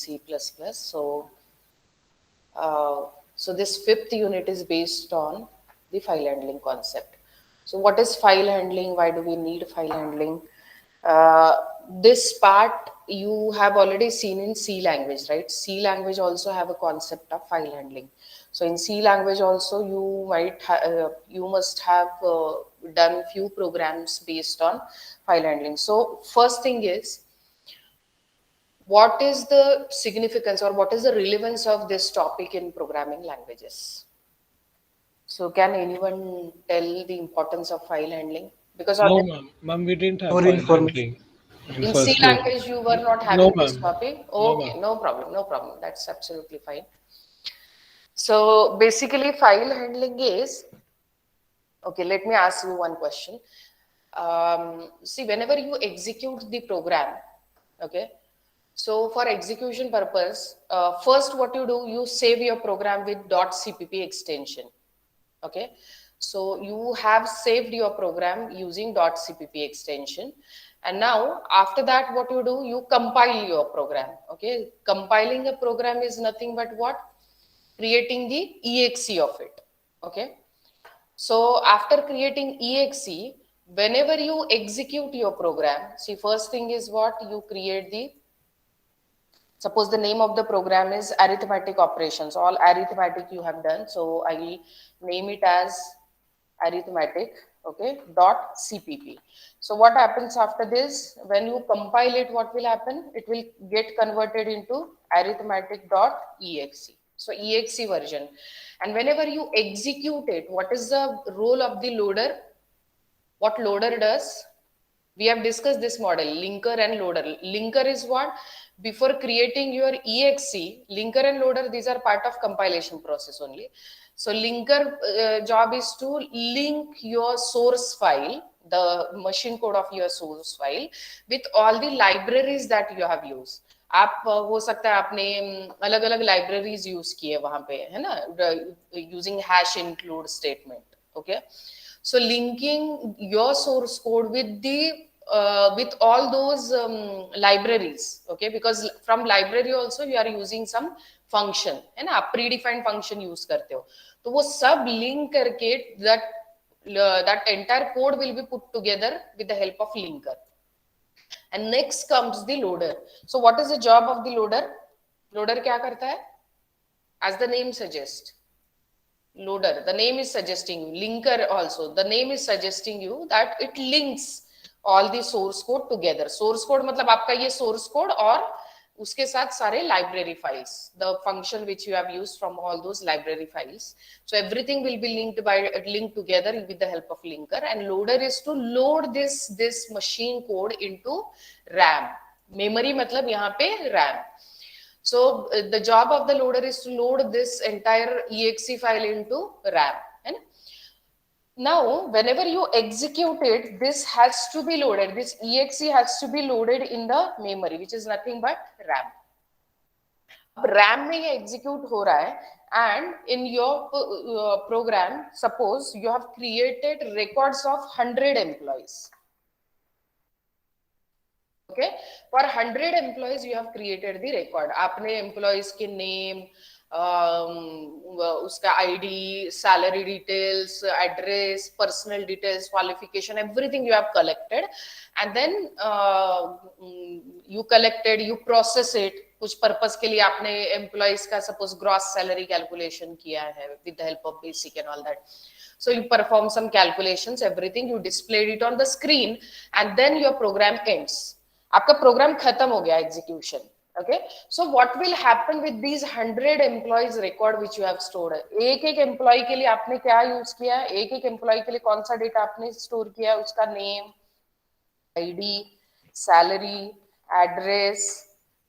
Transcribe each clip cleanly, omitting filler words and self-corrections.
C++. So this fifth unit is based on the file handling concept. So what is file handling? Why do we need file handling? This part you have already seen in C language, right? C language also have a concept of file handling. So in C language also you must have done few programs based on file handling. So first thing is, what is the significance or what is the relevance of this topic in programming languages? So can anyone tell the importance of file handling? Because No, already ma'am. Ma'am, we didn't have More file information. handling in in C first year. language you were not No, having this ma'am. topic. No, ma'am. Okay, no problem, no problem. That's absolutely fine. So basically file handling is, okay, let me ask you one question. See, whenever you execute the program, okay, so for execution purpose, first what you do, you save your program with .cpp extension. Okay, so you have saved your program using .cpp extension, and now after that what you do, you compile your program. Okay, compiling a program is nothing but what? Creating the exe of it. Okay, so after creating exe, whenever you execute your program, see, first thing is what? You create the, suppose the name of the program is arithmetic operations, all arithmetic you have done. So I will name it as arithmetic, okay, dot cpp. So what happens after this? When you compile it, what will happen? It will get converted into arithmetic dot exe. So exe version. And whenever you execute it, what is the role of the loader? What loader does? We have discussed this model, linker and loader. Linker is what? Before creating your exe, linker and loader, these are part of compilation process only. So linker job is to link your source file, the machine code of your source file, with all the libraries that you have used. आप हो सकता है आपने अलग अलग libraries use किए वहां पे, है ना, using hash include statement. Okay, so linking your source code with all those libraries, okay, because from library also you are using some function, है ना, आप predefined function use करते हो, तो वो सब link करके that entire code will be put together with the help of linker. And next comes the loader. So what is the job of the loader? Loader क्या करता है? As the name suggests, loader, the name is suggesting you, linker also, the name is suggesting you that it links all the source code together. Source code मतलब आपका ये source code और उसके साथ सारे library files, the function which you have used from all those library files. So everything will be linked together with the help of linker. And loader is to load this machine code into RAM. Memory मतलब यहाँ पे RAM. So the job of the loader is to load this entire exe file into RAM. And now whenever you execute it, this has to be loaded. This exe has to be loaded in the memory, which is nothing but RAM. अब RAM में ये execute हो रहा है, and in your program, suppose you have created records of 100 employees. Okay, for 100 employees you have created the record. आपने employees के name, उसका ID, salary details, address, personal details, qualification, everything you have collected, and then you collected, you process it. कुछ purpose के लिए आपने employees का suppose gross salary calculation किया है with the help of basic and all that. So you perform some calculations, everything, you displayed it on the screen, and then your program ends. आपका programme खत्म हो गया execution. Okay, so what will happen with these 100 employees record which you have stored. एक एक employ के लिए आपने क्या यूज किया है? एक एक एम्प्लॉय के लिए कौन सा डेटा आपने स्टोर किया है? उसका name, ID, salary, address,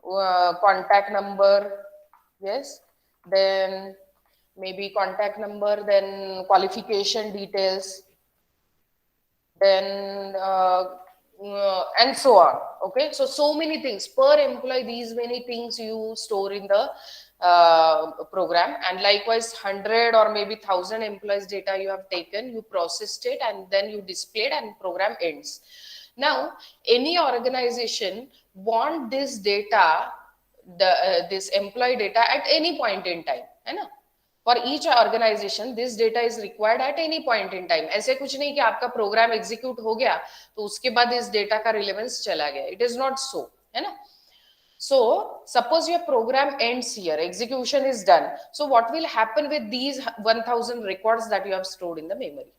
contact number, yes, then maybe contact number, then qualification details, then and so on. Okay, so many things per employee, these many things you store in the program. And likewise 100 or maybe 1000 employees data you have taken, you processed it, and then you displayed, and program ends. Now any organization want this data this employee data at any point in time, है ना? For each organization this data is required at any point in time. ऐसे कुछ नहीं कि आपका program execute हो गया तो उसके बाद इस डेटा का रिलेवेंस चला गया. It is not so, है ना? So suppose your program ends here, execution is done. So what will happen with these 1000 records that you have stored in the memory?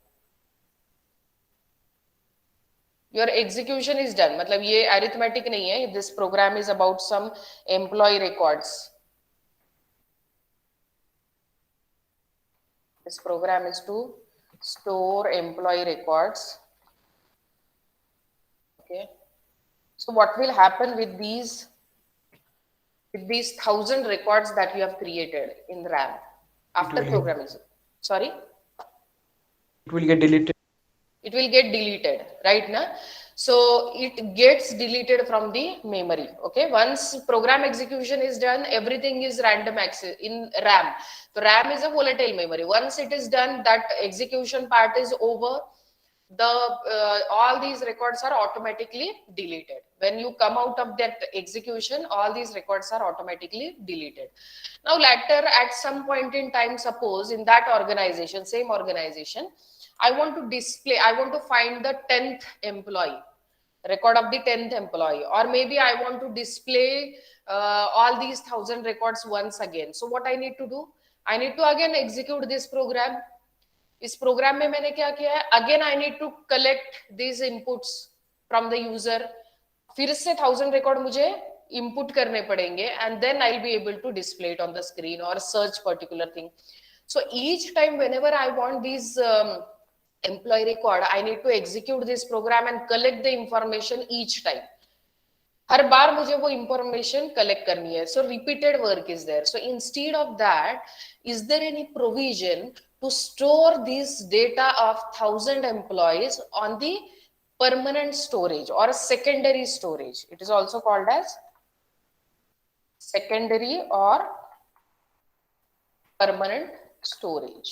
Your execution is done. मतलब ये arithmetic नहीं है. This program is about some employee records. This program is to store employee records. Okay. So what will happen with these 1000 records that you have created in RAM after program is sorry? It will get deleted. It will get deleted, right? Na? So it gets deleted from the memory. Okay. Once program execution is done, everything is random access in RAM. So RAM is a volatile memory. Once it is done, that execution part is over. All these records are automatically deleted. When you come out of that execution, all these records are automatically deleted. Now later at some point in time, suppose in that organization, same organization, I want to find the 10th employee, record of the 10th employee, or maybe I want to display all these 1000 records once again. So what I need to do? I need to again execute this program. इस program में मैंने क्या किया है? Again I need to collect these inputs from the user. फिर से 1000 record मुझे input करने पड़ेंगे and then I will be able to display it on the screen और search particular thing. So each time whenever I want this employee record, I need to execute this program and collect the information each time. हर बार मुझे वो information collect करनी है. So repeated work is there. So instead of that, is there any provision to store this data of 1000 employees on the permanent storage or secondary storage? It is also called as secondary or permanent storage.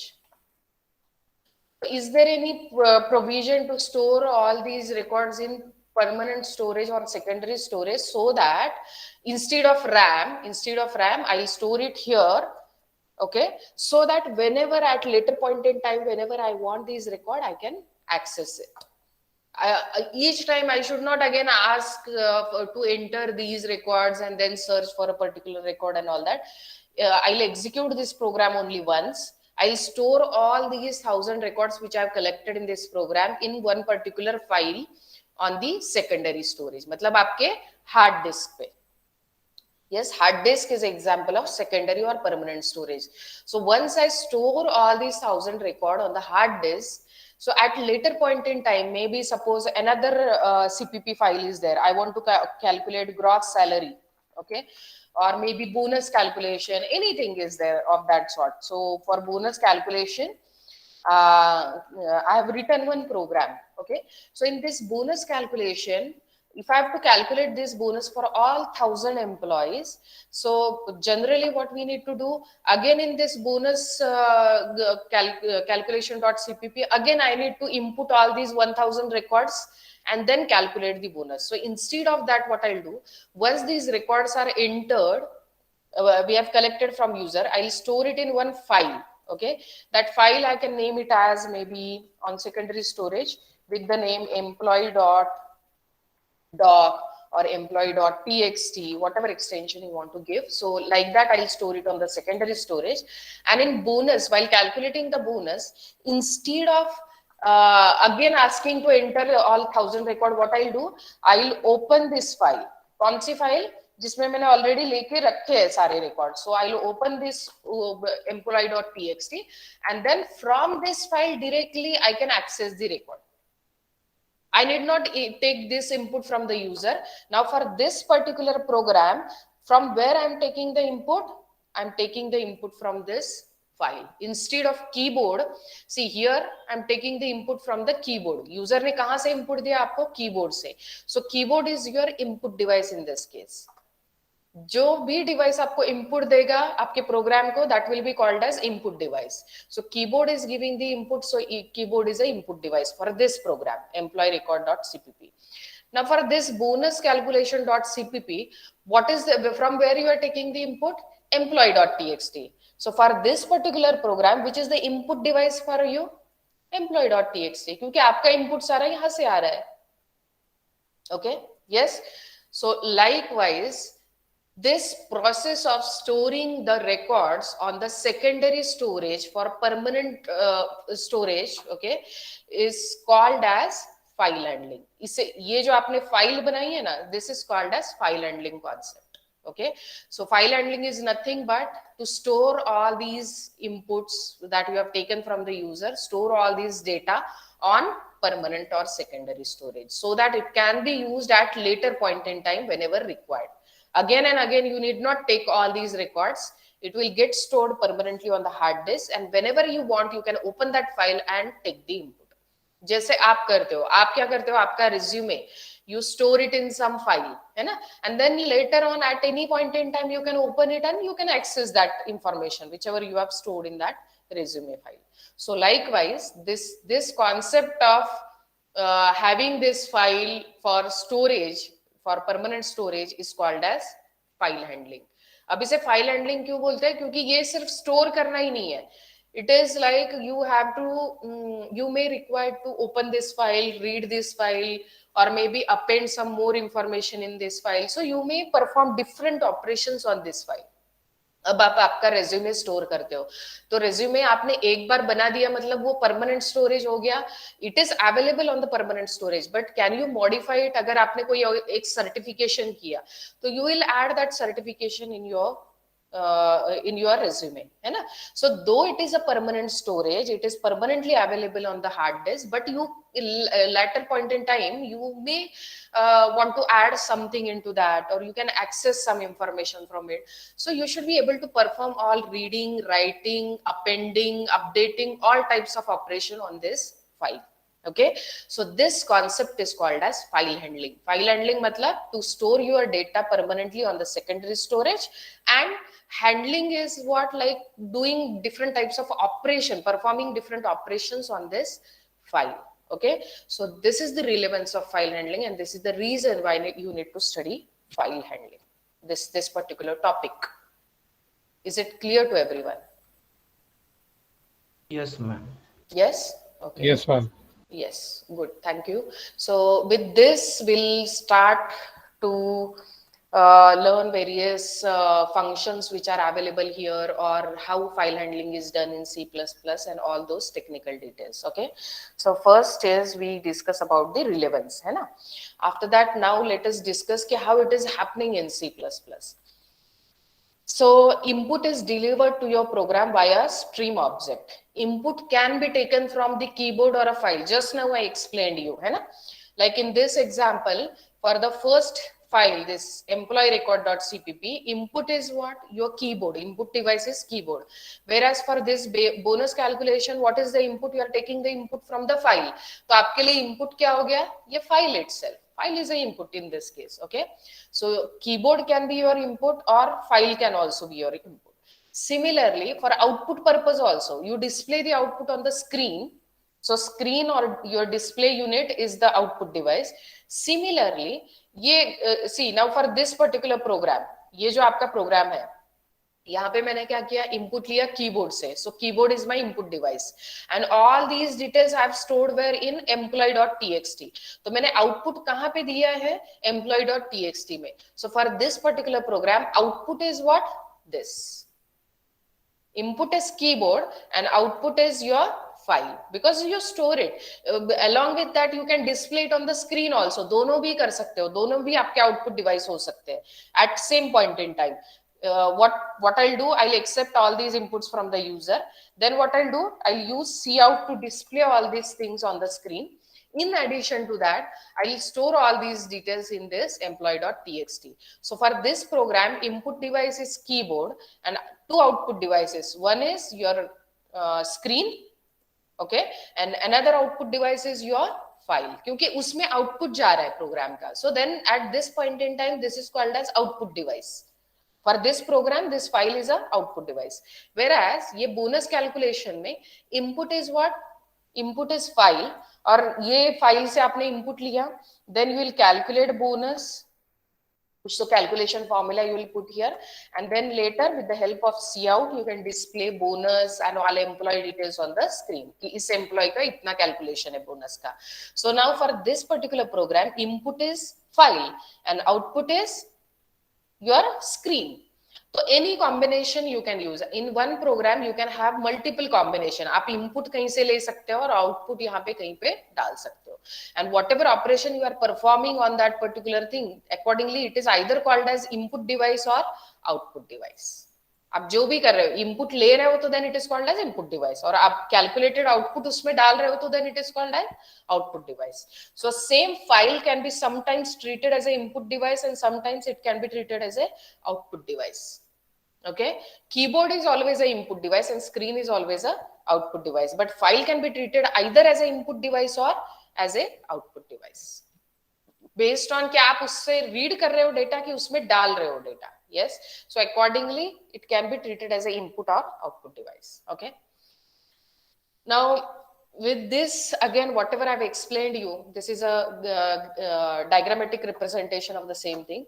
Is there any provision to store all these records in permanent storage or secondary storage, so that instead of RAM, I'll store it here, okay, so that whenever at later point in time, whenever I want these record, I can access it. Each time I should not again ask to enter these records and then search for a particular record and all that. I'll execute this program only once. I'll store all these 1000 records which I've collected in this program in one particular file on the secondary storage. मतलब आपके hard disk पे. Yes, hard disk is example of secondary or permanent storage. So once I store all these 1000 record on the hard disk, so at later point in time, maybe suppose another CPP file is there. I want to calculate gross salary, okay, or maybe bonus calculation. Anything is there of that sort. So for bonus calculation, I have written one program, okay. So in this bonus calculation, if I have to calculate this bonus for all 1000 employees, so generally what we need to do, again in this bonus calculation.cpp, again I need to input all these 1000 records and then calculate the bonus. So instead of that, what I'll do, once these records are entered, we have collected from user, I'll store it in one file, okay. That file I can name it as maybe on secondary storage with the name employee.doc or employee.txt, whatever extension you want to give. So like that, I'll store it on the secondary storage. And in bonus, while calculating the bonus, instead of again asking to enter all 1000 record, what I'll do, I'll open this file. कौन सी file? जिसमें मैंने already लेके रखे हैं सारे records. So I'll open this employee.txt, and then from this file directly I can access the record. I need not take this input from the user. Now for this particular program, from where I'm taking the input? I'm taking the input from this file. Instead of keyboard, see here, I'm taking the input from the keyboard. User ने कहाँ से input दिया आपको? Keyboard से. So keyboard is your input device in this case. जो भी device आपको input देगा आपके प्रोग्राम को, that will be called as input device. So keyboard is giving the input, so keyboard is a input device for this program employee record.cpp. Now for this bonus calculation.cpp, what is the, from where you are taking the input? Employee.txt. So for this particular program, which is the input device for you? Employee.txt, क्योंकि आपका input सारा यहाँ से आ रहा है. Okay, yes. So likewise, this process of storing the records on the secondary storage for permanent storage, okay, is called as file handling. इसे ये जो आपने file बनाई है ना, this is called as file handling concept. Okay, so file handling is nothing but to store all these inputs that you have taken from the user, store all these data on permanent or secondary storage so that it can be used at later point in time whenever required. Again and again, you need not take all these records. It will get stored permanently on the hard disk, and whenever you want, you can open that file and take the input. जैसे आप करते हो, आप क्या करते हो, आपका resume, you store it in some file, है ना? And then later on, at any point in time, you can open it and you can access that information, whichever you have stored in that resume file. So likewise, this concept of having this file for storage, for permanent storage, is called as file handling. अब इसे file handling क्यों बोलते हैं? क्योंकि ये सिर्फ store करना ही नहीं है. It is like you have to, you may require to open this file, read this file, or maybe append some more information in this file. So you may perform different operations on this file. अब आप आपका resume store करते हो, तो resume आपने एक बार बना दिया, मतलब वो परमानेंट स्टोरेज हो गया. It is available on the permanent storage, but can you modify it? अगर आपने कोई एक सर्टिफिकेशन किया, तो you will add that certification in your resume, है ना? So though it is a permanent storage, it is permanently available on the hard disk, but you later point in time you may want to add something into that, or you can access some information from it. So you should be able to perform all reading, writing, appending, updating, all types of operation on this file. Okay, so this concept is called as file handling. File handling matlab to store your data permanently on the secondary storage, and handling is what, like doing different types of operation, performing different operations on this file. Okay, so this is the relevance of file handling, and this is the reason why you need to study file handling, this particular topic. Is it clear to everyone? Yes, ma'am. Yes. Okay. Yes, ma'am. Yes, good, thank you. So with this, we'll start to learn various functions which are available here, or how file handling is done in C++, and all those technical details. Okay, so first is we discuss about the relevance, है ना? After that, now let us discuss how it is happening in C++. So input is delivered to your program via stream object. Input can be taken from the keyboard or a file. Just now I explained you, है ना? Like in this example, for the first file, this employee record.cpp, input is what? Your keyboard. Input device is keyboard. Whereas for this bonus calculation, what is the input? You are taking the input from the file. तो आपके लिए input क्या हो गया? ये file itself. File is an input in this case. Okay, so keyboard can be your input, or file can also be your input. Similarly, for output purpose also, you display the output on the screen. So screen or your display unit is the output device. Similarly, ये see now for this particular program, ये जो आपका program है, यहाँ पे मैंने क्या किया? इनपुट लिया कीबोर्ड से. So keyboard is my input device, and all these details I have stored where in employee.txt. तो मैंने आउटपुट कहाँ पे दिया है? employee.txt में. So for this particular program, output is what? This. Input is keyboard and output is your file, because you store it. Along with that, you can display it on the screen also. दोनों भी कर सकते हो, दोनों भी आपके output device हो सकते हैं at same point in time. What I'll do, I'll accept all these inputs from the user. Then what I'll do, I'll use cout to display all these things on the screen. In addition to that, I'll store all these details in this employee.txt. So for this program, input device is keyboard and two output devices. One is your screen, okay, and another output device is your file, क्योंकि उसमें output जा रहा है program का. So then at this point in time, this is called as output device. For this program, this file is a output device. Whereas ये bonus calculation में input is what? Input is file, और ये file से आपने input लिया, then you will calculate bonus, कुछ तो calculation formula you will put here, and then later with the help of cout you can display bonus and all employ details on the screen कि इस employ का इतना calculation है bonus का. So now for this particular program input is file and output is your screen. तो any combination you can use in one program, you can have multiple combination. आप input कहीं से ले सकते हो और output यहाँ पे कहीं पे डाल सकते हो, and whatever operation you are performing on that particular thing, accordingly it is either called as input device or output device. आप जो भी कर रहे हो, इनपुट ले रहे हो तो then it is called as input device, और आप कैलकुलेटेड आउटपुट उसमें डाल रहे हो तो then it is called as output device. So same file can be sometimes treated as a input device and sometimes it can be treated as a output device. Okay, keyboard is always a input device and screen is always a output device, but file can be treated either as a input device or as a output device based on कि आप उससे read कर रहे हो data कि उसमें डाल रहे हो data. Yes, so accordingly it can be treated as a input or output device. Okay, now with this again whatever I've explained you, this is a diagrammatic representation of the same thing.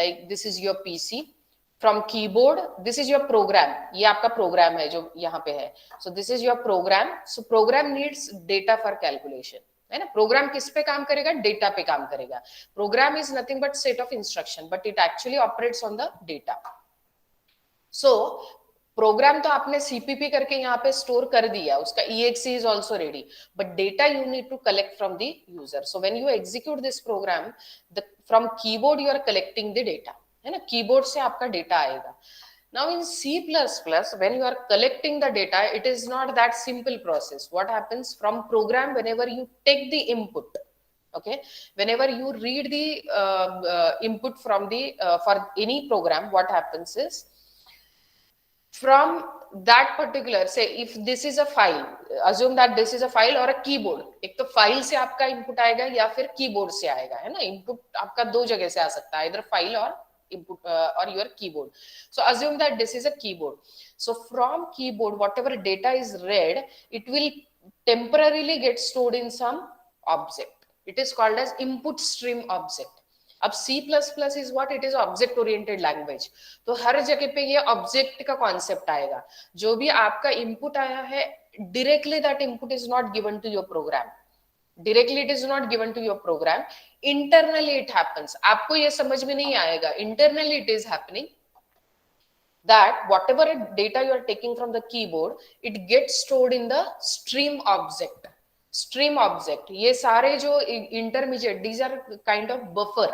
Like this is your PC, from keyboard this is your program, ये आपका programme है जो यहाँ पे है. so this is your program, so program needs data for calculation, है ना. Programme किस पे काम करेगा, डेटा पे काम करेगा. Program is nothing but set of instruction, but it actually operates on the data. So program तो आपने सीपीपी करके यहाँ पे स्टोर कर दिया, उसका exe is also ready, but data you need to collect from the user. So when you execute this program, from keyboard you are collecting the data, है ना. कीबोर्ड से आपका डेटा आएगा. Now in C++, when you are collecting the data, it is not that simple process. What happens from program, whenever you take the input, okay, whenever you read the input from the for any program, what happens is from that particular, say if this is a file, assume that this is a file or a keyboard. एक तो file से आपका input आएगा या फिर keyboard से आएगा, है ना. इनपुट आपका दो जगह से आ सकता है, इधर फाइल और input or your keyboard. So assume that this is a keyboard. So from keyboard whatever data is read, it will temporarily get stored in some object. It is called as input stream object. अब C++ is what? It is object oriented language. तो हर जगह पे ये object का concept आएगा. जो भी आपका इनपुट आया है, directly that input is not given to your program. Directly it is not given to your program. Internally it happens. आपको ये समझ में नहीं आएगा. Internally it is happening that whatever data you are taking from the keyboard, it gets stored in the stream object. Stream object. ये सारे जो intermediate, these are kind of buffer.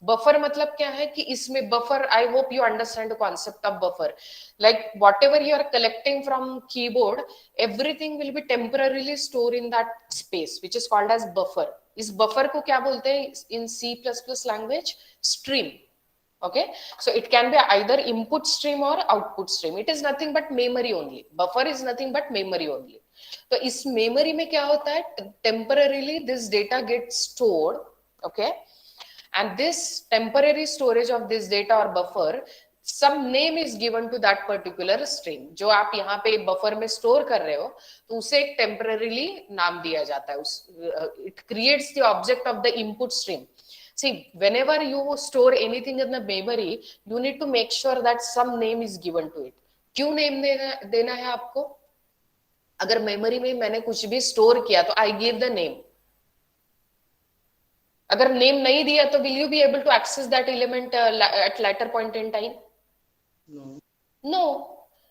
Buffer मतलब क्या है कि इसमें buffer, I hope you understand the concept of buffer. Like whatever you are collecting from keyboard, everything will be temporarily store in that space which is called as buffer. इस buffer को क्या बोलते हैं इन C++ language? Stream. Okay, so it can be either input stream or output stream. It is nothing but memory only. Buffer is nothing but memory only. तो इस memory में क्या होता है? Temporarily this data gets stored, okay, and this temporary storage of this data or buffer, some name is given to that particular stream. जो आप यहाँ पे buffer में store कर रहे हो, तो उसे एक temporarily नाम दिया जाता है. It creates the object of the input stream. See, whenever you store anything in the memory, you need to make sure that some name is given to it. क्यों name देना है आपको? अगर memory में मैंने कुछ भी store किया तो I give the name. अगर नेम नहीं दिया तो will you be able to access that element at later point in time? No.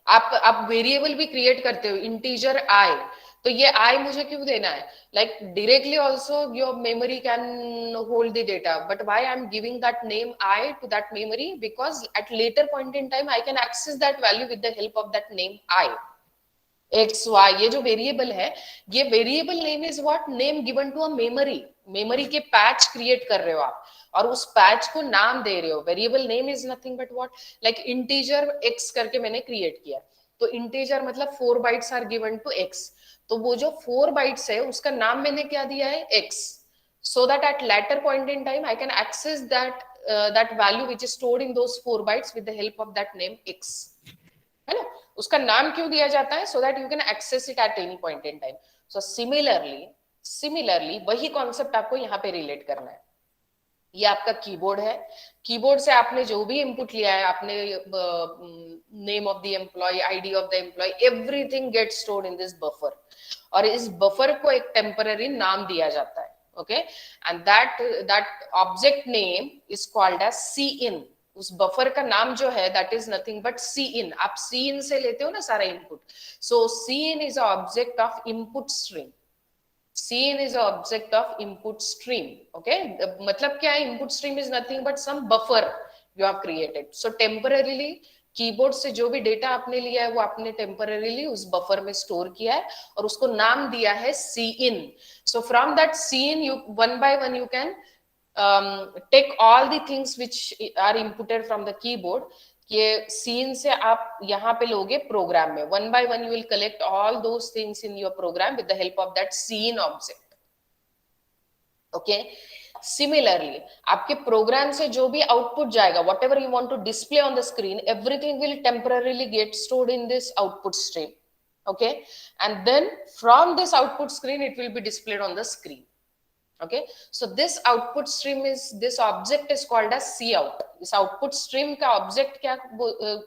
आप वेरिएबल भी क्रिएट करते हो, इंटीजर आई, तो ये आई मुझे क्यों देना है? Like directly also your memory can hold the data, but why I am giving that name I to that memory? Because at later point in time I can access that value with the help of that name I. X y, ये जो variable है, ये variable name is what? Name given to a memory. Memory के patch create कर रहे हो आप और उस पैच को नाम दे रहे हो. Variable name is nothing but what? Like integer x करके मैंने क्रिएट किया, तो इंटीजर मतलब 4 bytes are given to x, तो वो जो 4 बाइट्स है उसका नाम मैंने क्या दिया है? X, so that at later point in time I can access that value which is stored in those 4 bytes with the help of that name x, है ना. उसका नाम क्यों दिया जाता है? So that you can access it at any point in time. So similarly वही concept आपको यहाँ पे रिलेट करना है। ये आपका कीबोर्ड है, कीबोर्ड से आपने जो भी इनपुट लिया है, आपने name of the employ, ID of the employ, everything get stored in this buffer, और इस बफर को एक टेम्पररी नाम दिया जाता है, okay, and that object name is called as cin. उस बफर का नाम जो है that is nothing but cin. आप सी इन से लेते हो ना सारा input, so cin is object of input stream. Cin is an object of input stream. Okay, मतलब क्या है, input stream is nothing but some buffer you have created. So temporarily keyboard से जो भी डेटा आपने लिया है वो आपने टेम्पररीली उस बफर में स्टोर किया है और उसको नाम दिया है Cin. So from that Cin, you one by one you can take all the things which are inputted from the keyboard. ये सीन से आप यहाँ पे लोगे प्रोग्राम में, one by one you will collect all those things in your program with the help of that cin object. Okay, similarly आपके program से जो भी आउटपुट जाएगा, whatever you want to display on the screen, everything will temporarily get stored in this output stream. Okay, and then from this output screen it will be displayed on the screen. Okay, so this output stream is, this object is called as cout. इस output stream का object क्या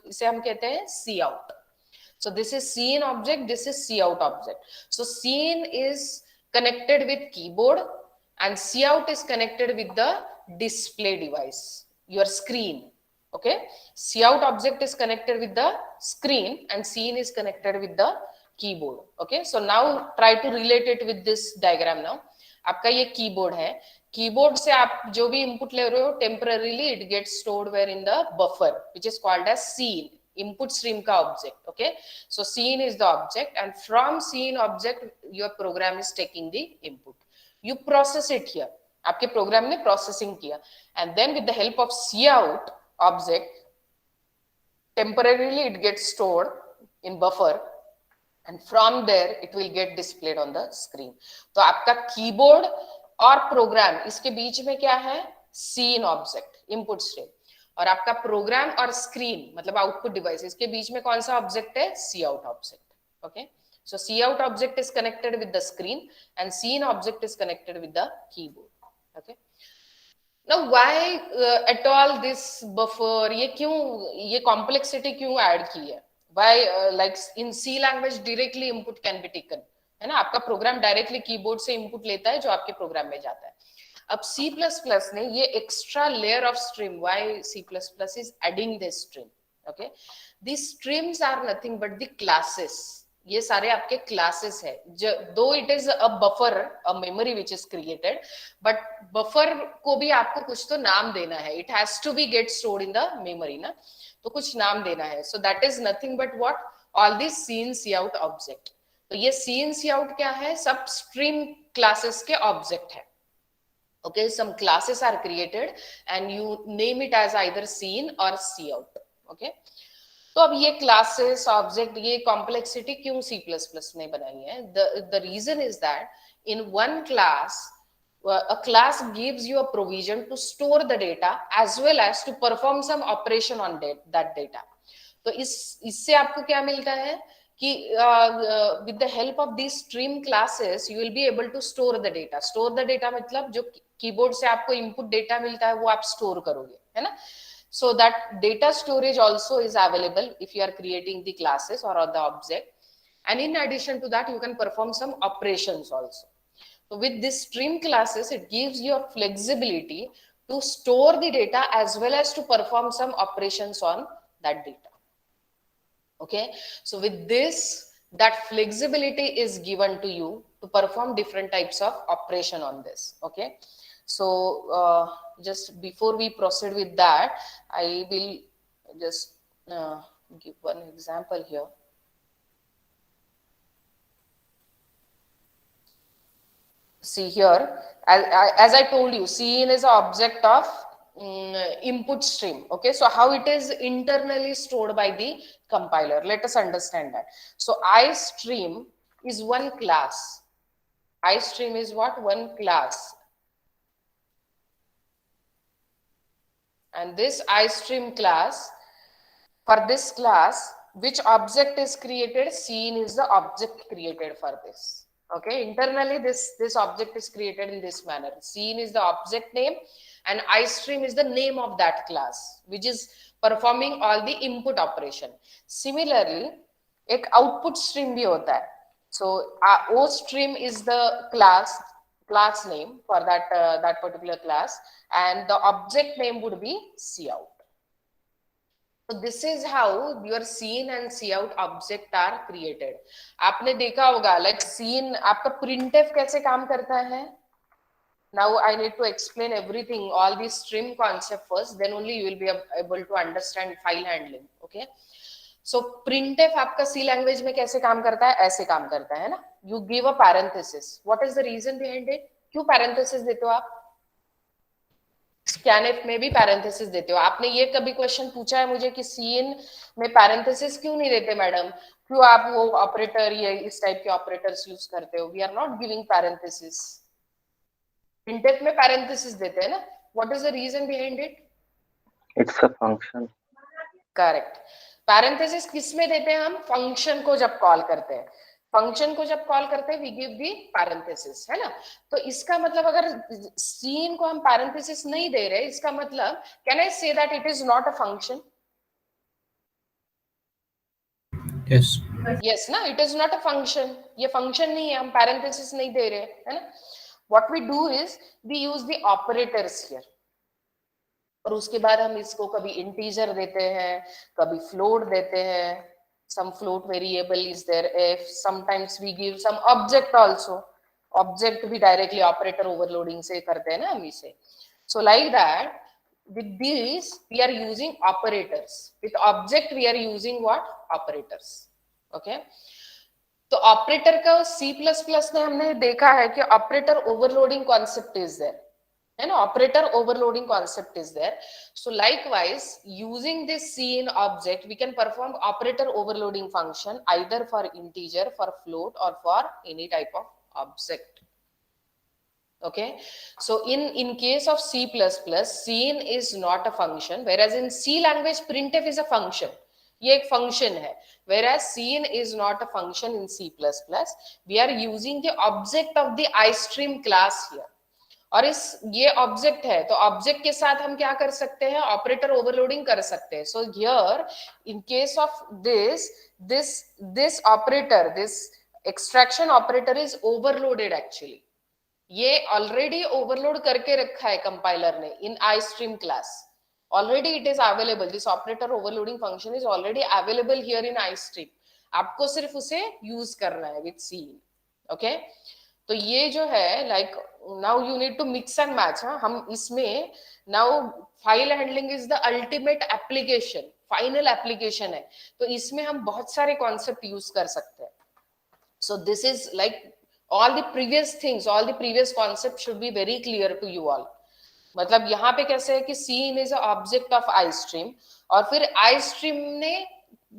इसे हम कहते हैं cout. So this is Cin object, this is cout object. So Cin is connected with keyboard and cout is connected with the display device, your screen. Okay, cout object is connected with the screen and Cin is connected with the keyboard. Okay, so now try to relate it with this diagram now. आपका ये keyboard है, keyboard से आप जो भी input ले रहे हो temporarily it get stored where in the buffer which is called as cin, input stream का object. Okay, so cin is the object and from cin object your program is taking the input, you process it here, आपके program ने processing किया and then with the help of cout object temporarily it get stored in buffer and from there it will get displayed on the screen. तो आपका keyboard और programme इसके बीच में क्या है, सीन ऑब्जेक्ट इनपुट स्ट्रीम, और आपका प्रोग्राम और स्क्रीन मतलब आउटपुट डिवाइस, इसके बीच में कौन सा ऑब्जेक्ट है, cout object. Okay, so cout object is connected with the screen and scene object is connected with the keyboard. Okay, now why at all this buffer, ये क्यों, ये कॉम्प्लेक्सिटी क्यों ऐड की है? Why like in C language directly input can be taken, है ना, आपका programme directly keyboard से इनपुट लेता है जो आपके प्रोग्राम में जाता है। अब C++ ने ये extra layer of stream, why C++ is adding this stream? Okay, these streams are nothing but the classes, ये सारे आपके क्लासेस है, though it is a buffer, a memory which is created, but buffer को भी आपको कुछ तो नाम देना है, it has to be get stored in the memory ना, तो कुछ नाम देना है। So that is nothing but what, all this cin cout object. तो ये सीन cout क्या है, सब स्ट्रीम क्लासेस के ऑब्जेक्ट है। Okay, some classes are created and you name it as either cin और cout। ओके, तो अब ये क्लासेस ऑब्जेक्ट, ये कॉम्प्लेक्सिटी क्यों C++ ने बनाई है? The reason is that in one class a class gives you a provision to store the data as well as to perform some operation on that data. तो इससे आपको क्या मिलता है कि with the help of these stream classes you will be able to store the data. store the data मतलब जो keyboard से आपको input data मिलता है वो आप store करोगे, है ना? So that data storage also is available if you are creating the classes or the object, and in addition to that you can perform some operations also. So with this stream classes, it gives you a flexibility to store the data as well as to perform some operations on that data. Okay, so with this, that flexibility is given to you to perform different types of operation on this. Okay, so just before we proceed with that, I will just give one example here. See here, as I told you, Cin is an object of input stream. Okay, so how it is internally stored by the compiler, let us understand that. So iStream is one class. iStream is what? One class. And this iStream class, for this class, which object is created? Cin is the object created for this. Okay, internally this object is created in this manner. Scene is the object name and iStream is the name of that class which is performing all the input operation. Similarly, एक output stream भी होता है. So O stream is the class name for that particular class, and the object name would be cout. So this is how your scene and cout object are created. आपने देखा होगा like scene आपका printf कैसे काम करता है. Now I need to explain everything, all the stream concept first, then only you will be able to understand file handling. Okay, so printf आपका C language में कैसे काम करता है, ऐसे काम करता है ना. You give a parenthesis. What is the reason behind it? क्यों parenthesis देते हो आप? स्कैनफ में भी पैरेंथेसिस देते हो. आपने ये कभी क्वेश्चन पूछा है मुझे कि सीन में पैरेंथेसिस क्यों नहीं देते मैडम, क्यों आप वो ऑपरेटर ये इस टाइप के ऑपरेटर्स यूज करते हो? We are not giving parenthesis. Printf में पैरेंथेसिस देते हैं ना. What is the reason behind it? It's a function. Correct. Parenthesis किस में देते हैं हम? फंक्शन को जब कॉल करते हैं. फंक्शन को जब कॉल करते हैं वी गिव दी पैरेंथेसिस, है ना. तो इसका मतलब अगर सीन को हम पैरेंथेसिस नहीं दे रहे, इसका मतलब can I say that it is not a function? Yes. Yes ना, it is not a function. ये फंक्शन नहीं है, हम पैरेंथेसिस नहीं दे रहे, है ना. What we do is we use the operators here. और उसके बाद हम इसको कभी इंटीजर देते हैं, कभी फ्लोट देते हैं. Some float variable is there. If sometimes we give some object also. Object भी directly operator overloading से करते हैं ना हम इसे. So like that, with these we are using operators. With object we are using what? Operators. Okay. तो operator का C++ में हमने देखा है कि operator overloading concept is there, है ना. Operator overloading concept is there. So likewise using this scene object we can perform operator overloading function either for integer, for float or for any type of object. Okay, so in case of C++, scene is not a function, whereas in C language printf is a function. ये एक function है. whereas scene is not a function in C++. we are using the object of the iStream class here. और इस ये object है तो object के साथ हम क्या कर सकते हैं? ऑपरेटर ओवरलोडिंग कर सकते हैं. So here in case of this operator, this extraction operator is overloaded. Actually ये ऑलरेडी ओवरलोड करके रखा है कंपाइलर ने इन iStream class. already it is available. This operator overloading function is already available here in iStream. आपको सिर्फ उसे use करना है with C. okay? तो ये जो है like now you need to mix and match. हम इसमें now file handling is the ultimate application, final application है. तो इसमें हम बहुत सारे concept use कर सकते हैं. So this is like all the previous things, all the previous concepts should be very clear to you all. मतलब यहाँ पे कैसे है कि scene is a object of iStream और फिर iStream ने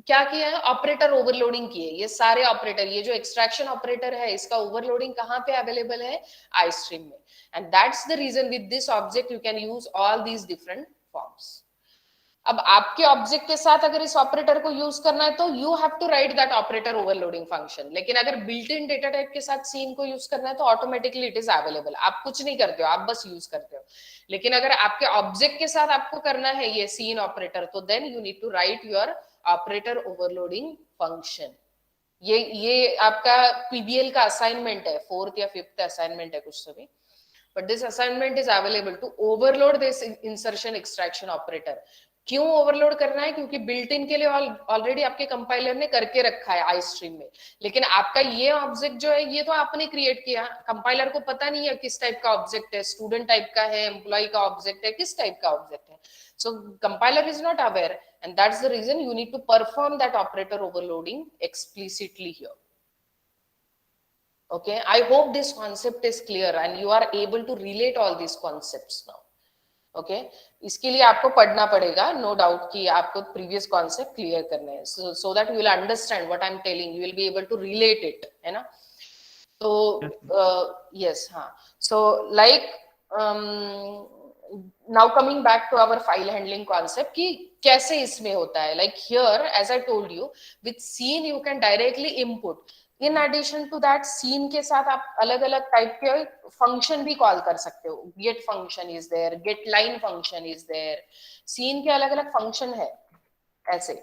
क्या किया है? ऑपरेटर ओवरलोडिंग किए. ये सारे ऑपरेटर, ये जो एक्सट्रैक्शन ऑपरेटर है इसका ओवरलोडिंग कहाँ पे अवेलेबल है? iStream में. And that's the reason with this object you can use all these different forms. अब आपके ऑब्जेक्ट के साथ अगर इस ऑपरेटर को यूज करना है तो you have to write that operator overloading function. लेकिन अगर बिल्ट इन डेटा टाइप के साथ सीन को यूज करना है तो ऑटोमेटिकली इट इज अवेलेबल. आप कुछ नहीं करते हो, आप बस यूज करते हो. लेकिन अगर आपके ऑब्जेक्ट के साथ आपको करना है ये सीन ऑपरेटर, तो then you need to write your operator overloading function. ये आपका पीबीएल का असाइनमेंट है, 4th या 5th असाइनमेंट है कुछ तो भी. But this assignment is available to overload this insertion extraction operator. क्यों ओवरलोड करना है? क्योंकि बिल्ट इन के लिए ऑलरेडी आपके कंपाइलर ने करके रखा है iStream में. लेकिन आपका ये ऑब्जेक्ट जो है ये तो आपने क्रिएट किया. कंपाइलर को पता नहीं है किस टाइप का ऑब्जेक्ट है, स्टूडेंट टाइप का है, एम्प्लॉय का ऑब्जेक्ट है, किस टाइप का ऑब्जेक्ट है. So compiler is not aware, and that's the reason you need to perform that operator overloading explicitly here. Okay, I hope this concept is clear and you are able to relate all these concepts now. Okay, इसके लिए आपको पढ़ना पड़ेगा, no doubt कि आपको previous concept clear करना है. So that you will understand what I'm telling, you will be able to relate it, है ना. तो yes, हाँ. So like now coming back to our file handling concept कि कैसे इसमें होता है, like here as I told you with scene you can directly input, in addition to that scene के साथ आप अलग अलग टाइप के फंक्शन भी कॉल कर सकते हो, get function is there, get line function is there, scene के अलग अलग फंक्शन है ऐसे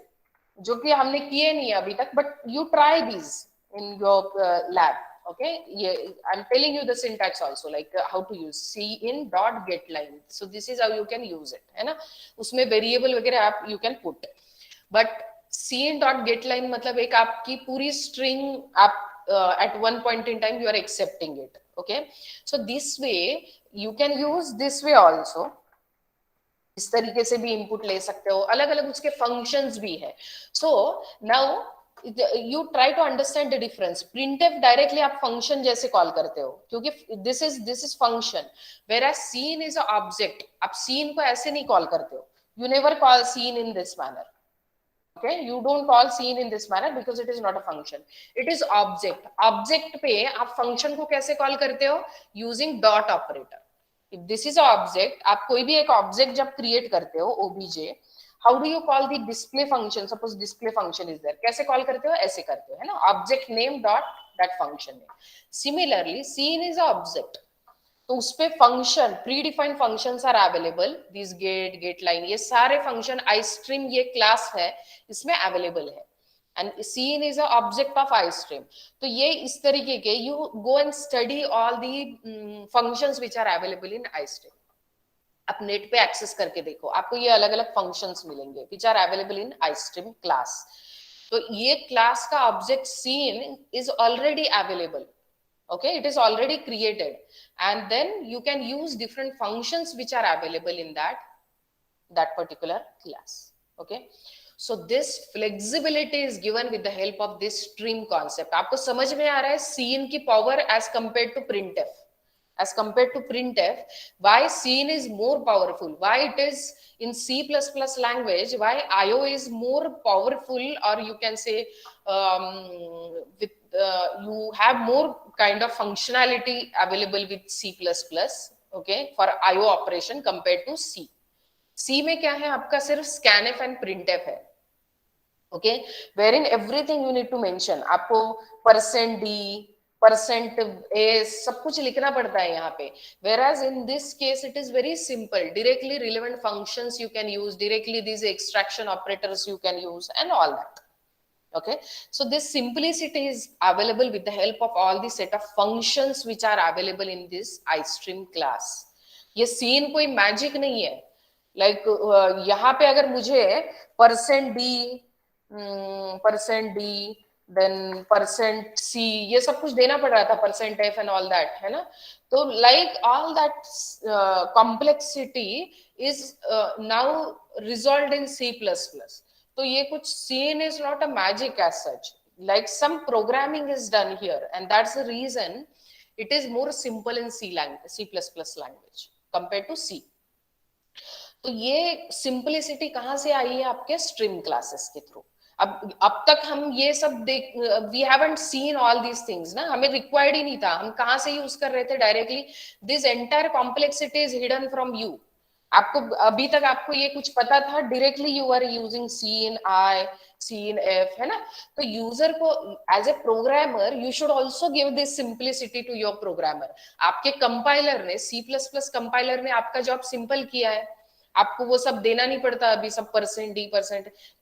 जो कि हमने किए नहीं अभी तक, but you try these in your lab. Okay, yeah, I'm telling you the syntax also, like how to use cin dot get line, so this is how you can use it, है ना, उसमें variable वगैरह आप you can put, but cin dot get line मतलब एक आपकी पूरी string आप at one point in time you are accepting it. Okay, so this way you can use this way also, इस तरीके से भी इनपुट ले सकते हो, अलग अलग उसके फंक्शंस भी है. So now you try to understand the difference. printf directly आप फंक्शन जैसे कॉल करते हो क्योंकि this is function, whereas scene is a object. आप scene को ऐसे नहीं कॉल करते हो, you never call scene in this manner. Okay, you don't call scene in this manner because it is not a function, it is object. object पे आप function को कैसे कॉल करते हो, using dot operator. if this is a object, आप कोई भी एक object जब create करते हो obj, how do you call the display function? suppose display function is there, कैसे कॉल करते हो, ऐसे करते हो, है ना, object name dot that function name. Similarly scene is a object, तो उसपे function predefined functions are available, this get, get line, ये सारे फंक्शन आईस्ट्रीम ये क्लास है इसमें अवेलेबल है, and cin is a object of istream. तो ये इस तरीके के you go and study all the functions which are available in istream. आप नेट पे एक्सेस करके देखो, आपको ये अलग अलग फंक्शंस मिलेंगे which are available in istream class. तो ये क्लास का object cin is already available. Okay, it is already created, and then you can use different functions which are available in that particular class. Okay, so this flexibility is given with the help of this stream concept. आपको समझ में आ रहा है scene की power as compared to printf, as compared to printf, why scene is more powerful, why it is in C++ language, why IO is more powerful, or you can say with you have more kind of functionality available with C++, okay, for IO operation compared to C. C में क्या है आपका सिर्फ scanf and printf है. Okay, wherein everything you need to mention, आपको %d %a सब कुछ लिखना पड़ता है यहाँ पे, whereas in this case it is very simple, directly relevant functions you can use, directly these extraction operators you can use and all that. Okay, so this simplicity is available with the help of all the set of functions which are available in this iStream class. ये scene कोई magic नहीं है, like यहाँ पे अगर मुझे %d then %c ये सब कुछ देना पड़ रहा था, %f and all that, है ना, तो like all that complexity is now resolved in C++. तो ये कुछ scene is not a magic as such, like some programming is done here, and that's the reason it is more simple in C++ language compared to C. तो ये simplicity कहाँ से आई है आपके stream classes के through. अब तक हम ये सब देख, we haven't seen all these things ना, हमें required ही नहीं था, हम कहाँ से यूज कर रहे थे directly. This entire complexity is hidden from you. आपको अभी तक आपको ये कुछ पता था, directly you are using scene I, scene f, है ना. तो यूजर को as a programmer you should also give this simplicity to your programmer. आपके कंपाइलर ने C++ कंपाइलर ने आपका जॉब सिंपल किया है, आपको वो सब देना नहीं पड़ता अभी सब %d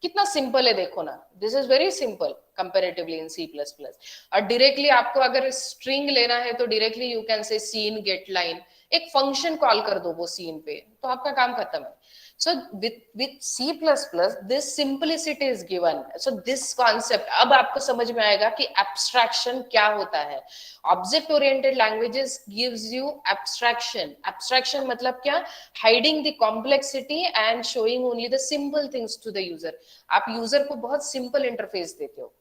कितना सिंपल है देखो ना. This is very simple comparatively in C++. और डायरेक्टली आपको अगर स्ट्रिंग लेना है तो directly you can say scene get line, एक फंक्शन कॉल कर दो वो सीन पे, तो आपका काम खत्म है. So with C++ this simplicity is given. So this concept अब आपको समझ में आएगा कि abstraction क्या होता है. Object oriented languages gives you abstraction. Abstraction मतलब क्या? Hiding the complexity and showing only the simple things to the user. आप user को बहुत simple interface देते हो.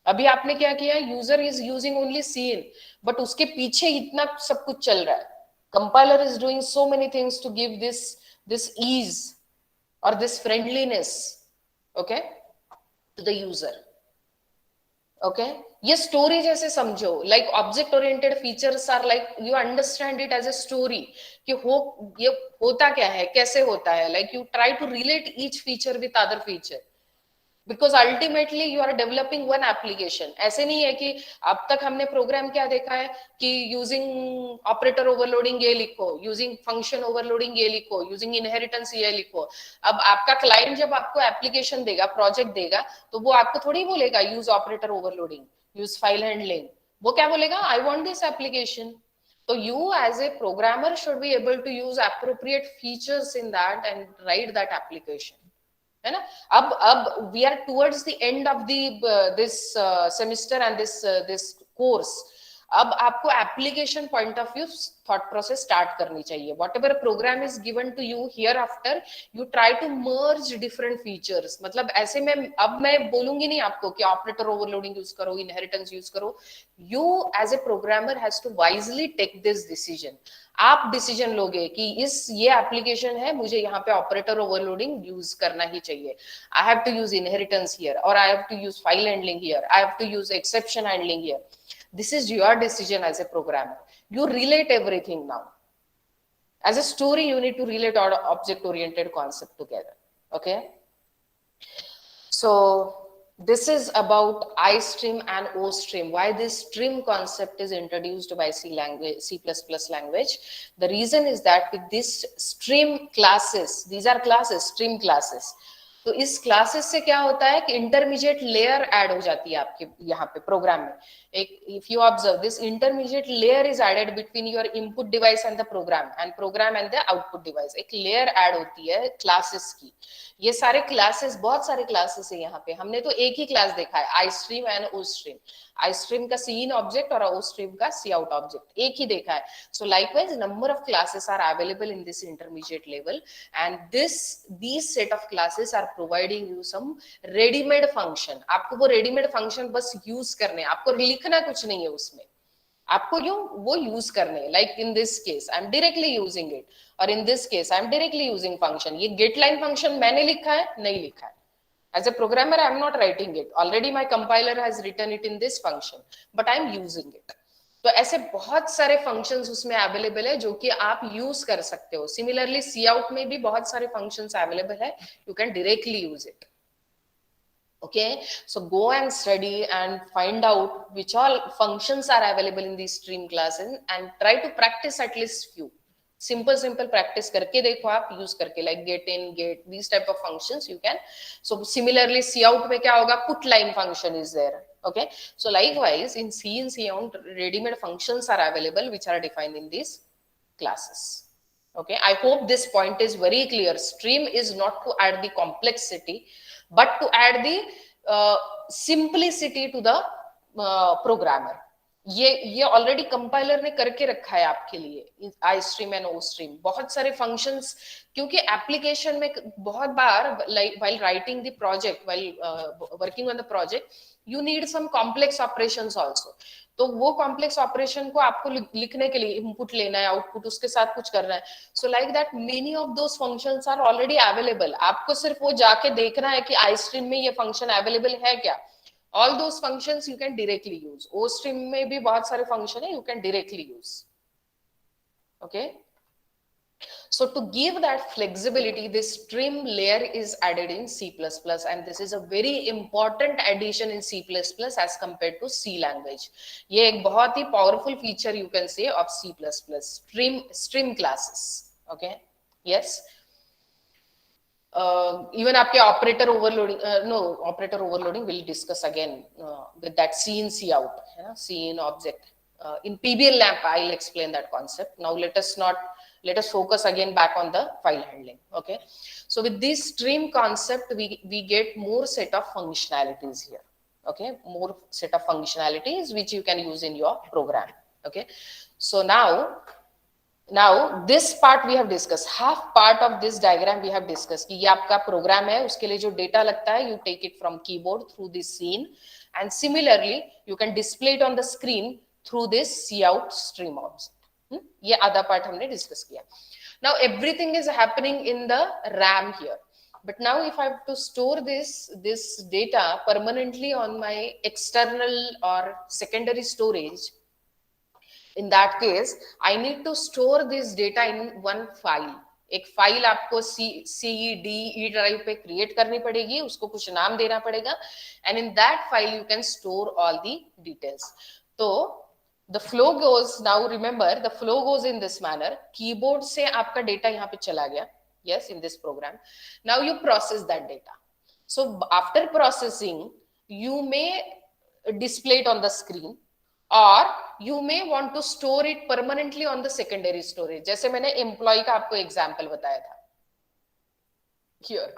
अभी आपने क्या किया, user is using only scene, but उसके पीछे इतना सब कुछ चल रहा है. Compiler is doing so many things to give this ease or this friendliness, okay, to the user. Okay ये स्टोरी जैसे समझो, like object oriented features are like you understand it as a story कि ये होता क्या है, कैसे होता है, like you try to relate each feature with other feature, because ultimately you are developing one application. ऐसे नहीं है कि अब तक हमने प्रोग्राम क्या देखा है कि यूजिंग ऑपरेटर ओवरलोडिंग ये लिखो, यूजिंग फंक्शन ओवरलोडिंग ये लिखो, यूजिंग इनहेरिटेंस ये लिखो। अब आपका क्लाइंट जब आपको एप्लीकेशन देगा, प्रोजेक्ट देगा, तो वो आपको थोड़ी बोलेगा use operator overloading, use file handling. वो क्या बोलेगा, आई want this application. So you as a programmer should be able to use appropriate features in that and write that application, है ना। अब we are towards the end of the this semester and this course. अब आपको application point of view thought process start करनी चाहिए। Whatever program is given to you hereafter, you try to merge different features. मतलब ऐसे में अब मैं बोलूंगी नहीं आपको कि ऑपरेटर ओवरलोडिंग यूज करो, इनहेरिटेंस यूज करो। You as a programmer has to wisely take this decision. आप डिसीजन लोगे कि ये एप्लीकेशन है, मुझे यहाँ पे ऑपरेटर ओवरलोडिंग यूज करना ही चाहिए, I have to use inheritance here, और I have to use file handling here, I have to use exception handling here. This is your decision as a programmer. You relate everything now. As a story, you need to relate all object-oriented concept together. Okay. So this is about iStream and OStream. Why this stream concept is introduced by C language. The reason is that with this stream classes, these are classes, stream classes. तो इस classes से क्या होता है कि intermediate layer add हो जाती है आपके यहाँ पे प्रोग्राम में। एक if you observe this intermediate layer is added between your input device and the program and the output device. एक लेयर ऐड होती है क्लासेस की। ये सारे क्लासेस, बहुत सारे क्लासेस है यहाँ पे। हमने तो एक ही क्लास देखा है, I stream and O stream. I stream का सी इन ऑब्जेक्ट और ओ स्ट्रीम का सी आउट ऑब्जेक्ट एक ही देखा है। So likewise number of classes are available in this intermediate level, and these set of classes are providing you some ready-made function। आपको वो ready-made function बस यूज करने, आपको लिखना कुछ नहीं है उसमें, आपको वो यूज करने। Like in this case I am directly using it, और in this case I am directly using function. ये गेट लाइन फंक्शन मैंने लिखा है, नहीं लिखा है। As a programmer, I am not writing it. Already my compiler has written it in this function, but I am using it. तो ऐसे बहुत सारे फंक्शंस उसमें अवेलेबल है जो कि आप यूज कर सकते हो। सिमिलरली सी आउट में भी बहुत सारे फंक्शंस अवेलेबल है, you can directly use it. Okay, so go and study and find out which all functions are available in these stream classes and try to practice at least few. Simple practice करके देखो आप use करके, like get in, get, these type of functions you can. So similarly C out में क्या होगा, put line function is there. Okay, so likewise in C and C out ready-made functions are available which are defined in these classes. Okay, I hope this point is very clear. Stream is not to add the complexity but to add the simplicity to the programmer. ये already compiler ने करके रखा है आपके लिए, I stream and O stream. बहुत सारे functions, क्योंकि एप्लीकेशन में बहुत बार while writing the project, while working on the project, you need some complex operations also. तो वो कॉम्प्लेक्स ऑपरेशन को आपको लिखने के लिए इनपुट लेना है, आउटपुट उसके साथ कुछ करना है। So like that many of those functions are already available. आपको सिर्फ वो जाके देखना है कि आई स्ट्रीम में ये फंक्शन अवेलेबल है क्या। All those functions you can directly use. OStream में भी बहुत सारे function है, you can directly use. Okay. So to give that flexibility, this stream layer is added in C++, and this is a very important addition in C++ as compared to C language. ये एक बहुत ही powerful feature you can say of C++, stream classes. Okay. Yes. Even आपके operator overloading, no operator overloading will discuss again with that C in C out, है ना, cin object in PBL lamp I will explain that concept. Now let us focus again back on the file handling. Okay, so with this stream concept we get more set of functionalities here. Okay, more set of functionalities which you can use in your program. Okay, so now this part we have discussed, half part of this diagram we have discussed कि ये आपका programme है, उसके लिए जो data लगता है you take it from keyboard through this scene, and similarly you can display it on the screen through this cout stream object. ये आधा पार्ट हमने डिस्कस किया। Now everything is happening in the RAM here. But now if I have to store this data permanently on my external or secondary storage, in that case I need to store this data in one file. एक file आपको C D E drive पे create करनी पड़ेगी, उसको कुछ नाम देना पड़ेगा, and in that file you can store all the details. तो the flow goes, now remember the flow goes in this manner. Keyboard से आपका data यहाँ पे चला गया, yes, in this program. Now you process that data. So after processing you may display it on the screen or you may want to store it permanently on the secondary storage. जैसे मैंने employee का आपको example बताया था. Here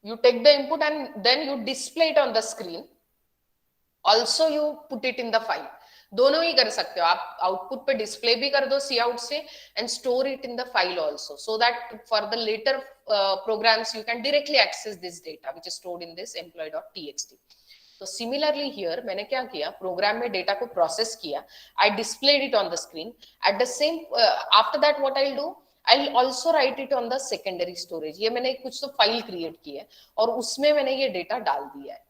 you take the input and then you display it on the screen. Also you put it in the file. दोनों ही कर सकते हो आप, आउटपुट पे डिस्प्ले भी कर दो सी आउट से and store it in the file also, so that for the later programs you can directly access this data which is stored in this employee.txt. तो सिमिलरली हियर मैंने क्या किया, programme में data को process किया, I displayed it on the screen. At the same after that what I will do, I will also write it on the secondary storage. ये मैंने कुछ तो फाइल क्रिएट की है और उसमें मैंने ये डेटा डाल दिया है.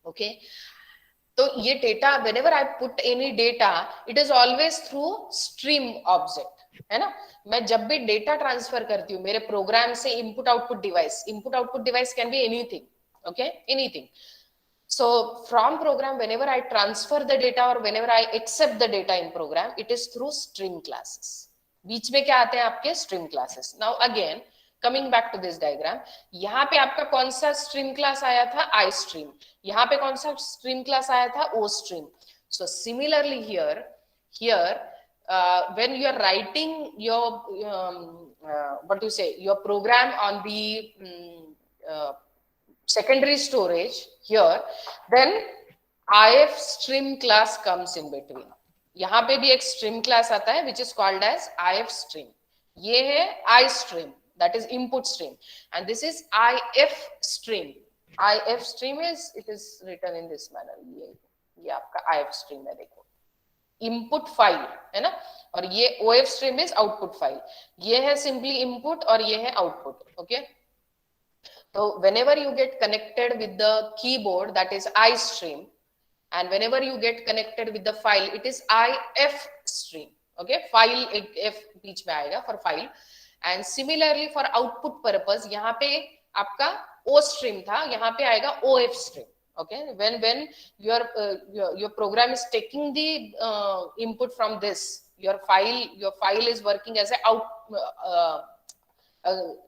ओके तो ये data whenever I put any data it is always through stream object, है ना. मैं जब भी डेटा ट्रांसफर करती हूँ मेरे प्रोग्राम से input output device can be anything, okay, anything. So from program whenever I transfer the data or whenever I accept the data in program it is through stream classes. बीच में क्या आते हैं आपके stream classes. Now again coming back to this diagram, यहाँ पे आपका कौन सा स्ट्रीम क्लास आया था, आई स्ट्रीम. यहाँ पे कौन सा स्ट्रीम क्लास आया था, O stream. So similarly here when you are writing your what do you say, your program on the secondary storage here, then if stream class comes in between. यहाँ पे भी एक स्ट्रीम क्लास आता है which is called as if stream. ये है I stream, that is input stream, and this is if stream. if stream is, it is written in this manner. ये आपका if stream है, देखो input file है ना, और ये of stream is output file. ये है simply input और ये है output. Okay, so whenever you get connected with the keyboard that is I stream, and whenever you get connected with the file it is if stream. Okay, file एक f बीच में आएगा for file. And similarly for output purpose यहाँ पे आपका O stream था, यहाँ पे आएगा OF stream. Okay, when your program is taking the input from this, your file is working as a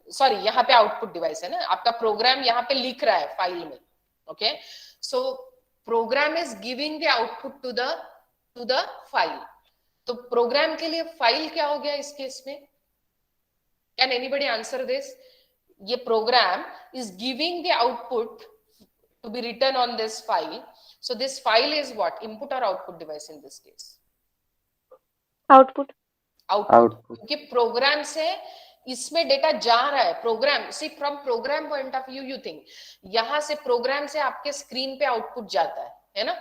sorry, यहाँ पे output device है ना, आपका program यहाँ पे लिख रहा है फाइल में. Okay, so program is giving the output to the file. तो program के लिए file क्या हो गया इस केस में? Can anybody answer this? ये program is giving the output to be written on this file. So this file is what? Input or output device in this case? Output. क्योंकि program से इसमें data जा रहा है. Program, see from program point of view you think यहाँ से programme से आपके स्क्रीन पे आउटपुट जाता है ना.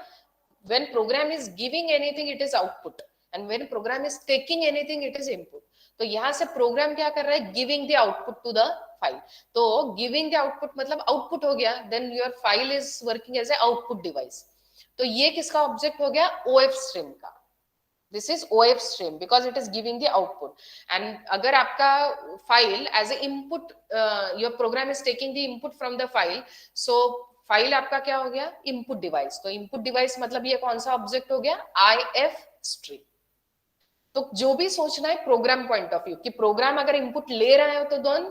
When program is giving anything it is output, and when program is taking anything it is input. तो यहाँ से प्रोग्राम क्या कर रहा है, giving the output to the file. तो गिविंग द आउटपुट मतलब आउटपुट हो गया, then your file is working as a output device. तो ये किसका ऑब्जेक्ट हो गया, ओएफ स्ट्रीम का. This is OF stream because it is giving the output. And अगर आपका file as a input, your program is taking the input from the file, so file आपका क्या हो गया, इनपुट डिवाइस. तो इनपुट डिवाइस मतलब ये कौन सा ऑब्जेक्ट हो गया, आईएफ स्ट्रीम. तो जो भी सोचना है प्रोग्राम पॉइंट ऑफ व्यू कि प्रोग्राम अगर इनपुट ले रहा है तो then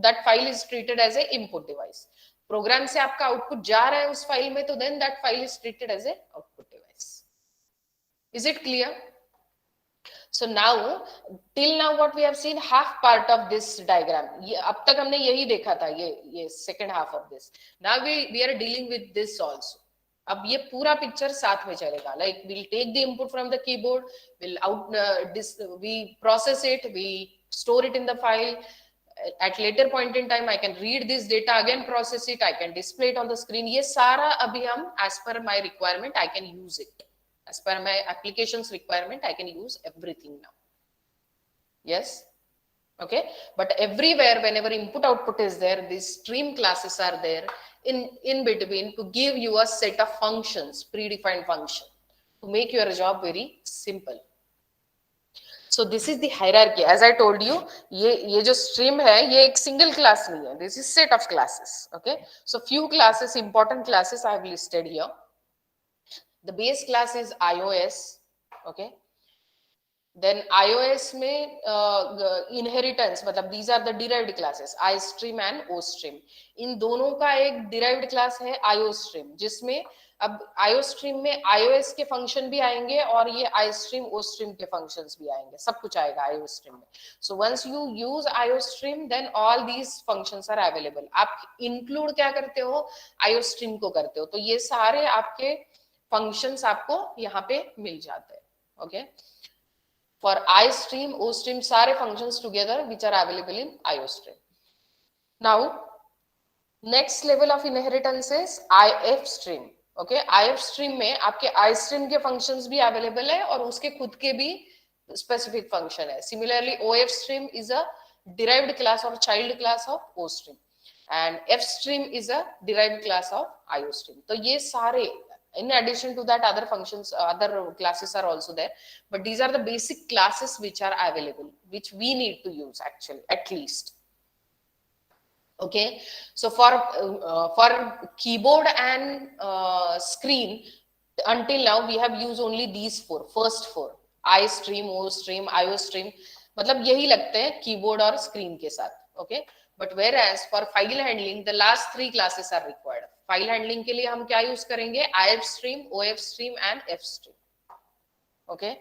that file is treated as a input device. Program से आपका आउटपुट जा रहा है उस फाइल में तो then that file is treated as a output device. Is it clear? So now till now what we have seen half part of this diagram. ये अब तक हमने यही देखा था, ये second half of this. Now we are dealing with this also. अब ये पूरा पिक्चर साथ में चलेगा. Like we'll take the input from the keyboard, we'll we process it, we store it in the file. At later point in time I can read this data again, process it, I can display it on the screen. ये सारा अभी हम as per my requirement I can use it. As per my application's requirement I can use everything now. Yes, Okay, but everywhere whenever input output is there, these stream classes are there in between to give you a set of functions, predefined function, to make your job very simple. So this is the hierarchy. As I told you, ये जो stream है, ये एक single class नहीं है. This is set of classes. Okay, so few classes, important classes I have listed here. The base class is iOS. Okay, then iOS में inheritance, मतलब these are the derived classes, iStream and OStream. इन दोनों का एक derived class है iOStream, जिसमें अब iOStream में iOS के फंक्शन भी आएंगे और ये iStream OStream के फंक्शंस भी आएंगे, सब कुछ आएगा iOStream में. So once you use iOStream, then all these functions are available. आप include क्या करते हो, iOStream को करते हो, तो ये सारे आपके functions आपको यहाँ पे मिल जाते हैं. Okay, for iStream, OStream, सारे functions together which are available in iOStream. Now, next level of inheritance is IFstream. Okay, IFstream में आपके iStream के functions भी available है और उसके खुद के भी specific function है. Similarly, OFstream is a derived class or child class of OStream, and FStream is a derived class of iOStream. तो ये सारे, in addition to that, other functions, other classes are also there, but these are the basic classes which are available, which we need to use actually, at least. Okay, so for keyboard and screen, until now we have used only these four, first four, iStream, OStream, iOStream, मतलब यही लगते हैं keyboard और screen के साथ. Okay, but whereas for file handling, the last three classes are required. File handling के लिए हम क्या यूज करेंगे, IFstream, OFstream and FStream. Okay,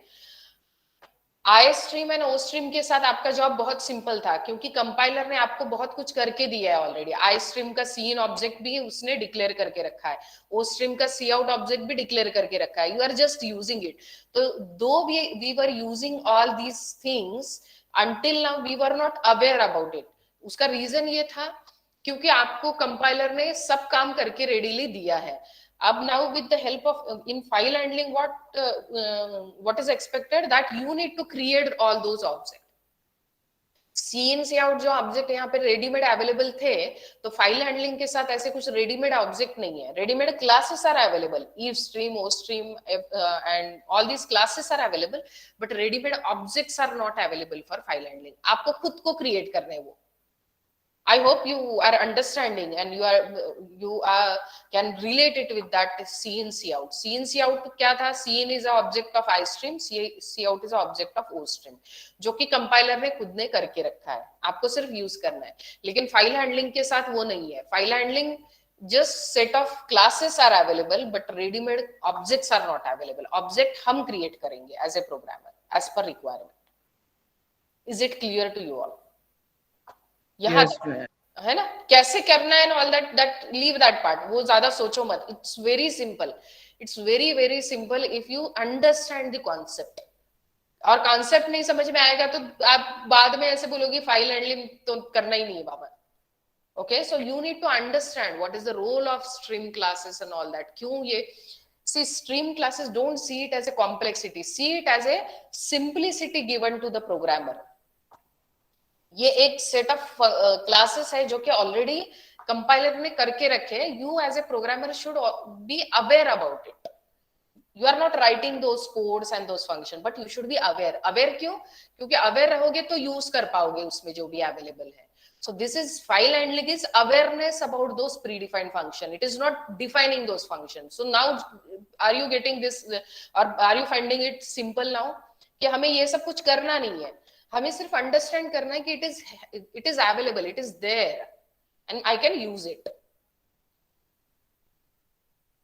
iStream and OStream के साथ आपका जॉब बहुत सिंपल था, क्योंकि कंपाइलर ने आपको बहुत कुछ करके दिया है ऑलरेडी. iStream का सी इन ऑब्जेक्ट भी उसने डिक्लेयर करके रखा है, OStream का सी आउट ऑब्जेक्ट भी डिक्लेयर करके रखा है. You are just using it. तो though we were using all these things, until now we were not aware about it. उसका रीजन ये था क्योंकि आपको कंपाइलर ने सब काम करके रेडीली दिया है. अब now with the help of in file handling what is expected, that you need to create all those object. C in C out जो ऑब्जेक्ट यहाँ पे रेडीमेड अवेलेबल थे, तो फाइल हैंडलिंग के साथ ऐसे कुछ रेडीमेड ऑब्जेक्ट नहीं है. Readymade classes are available, IFstream, OStream and all these classes are available, but readymade objects are not available for file handling. आपको खुद को क्रिएट करने वो. I hope you are understanding and you can relate it with that C in C out. C in C out क्या था? C in is a object of iStream, C out is a object of OStream, जो कि compiler ने खुद ने करके रखा है, आपको सिर्फ यूज करना है. लेकिन फाइल हैंडलिंग के साथ वो नहीं है. File handling just set of classes are available, but ready-made objects are not available. Object हम create करेंगे as a programmer, as per requirement. Is it clear to you all? यहाँ है ना, कैसे करना है all that leave that part, वो ज्यादा सोचो मत. It's very simple, it's very very simple if you understand the concept. और कॉन्सेप्ट नहीं समझ में आएगा तो आप बाद में ऐसे बोलोगे फाइल हैंडलिंग तो करना ही नहीं है बाबा. Okay, so you need to understand what is the role of stream classes and all that. क्यों ये see stream classes, don't see it as a complexity, see it as a simplicity given to the programmer. ये एक set of classes है जो कि already compiler ने करके रखे हैं. You as a programmer should be aware about it. You are not writing those codes and those function, but you should be aware. Aware क्यों? क्योंकि अवेयर रहोगे तो यूज कर पाओगे उसमें जो भी अवेलेबल है. So this is file handling is awareness about those predefined function. It is not defining those functions. So now are you getting this or are you finding it simple now कि हमें ये सब कुछ करना नहीं है, हमें सिर्फ अंडरस्टैंड करना है कि it is available, it is there and I can use it.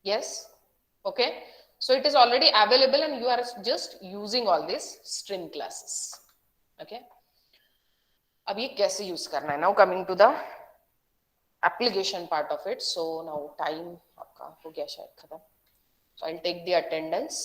Yes, okay, so it is already available and you are just using all these stream classes. Okay, अब ये कैसे यूज करना है? Now coming to the application part of it. So now time आपका हो गया शायद खत्म. So I will take the attendance.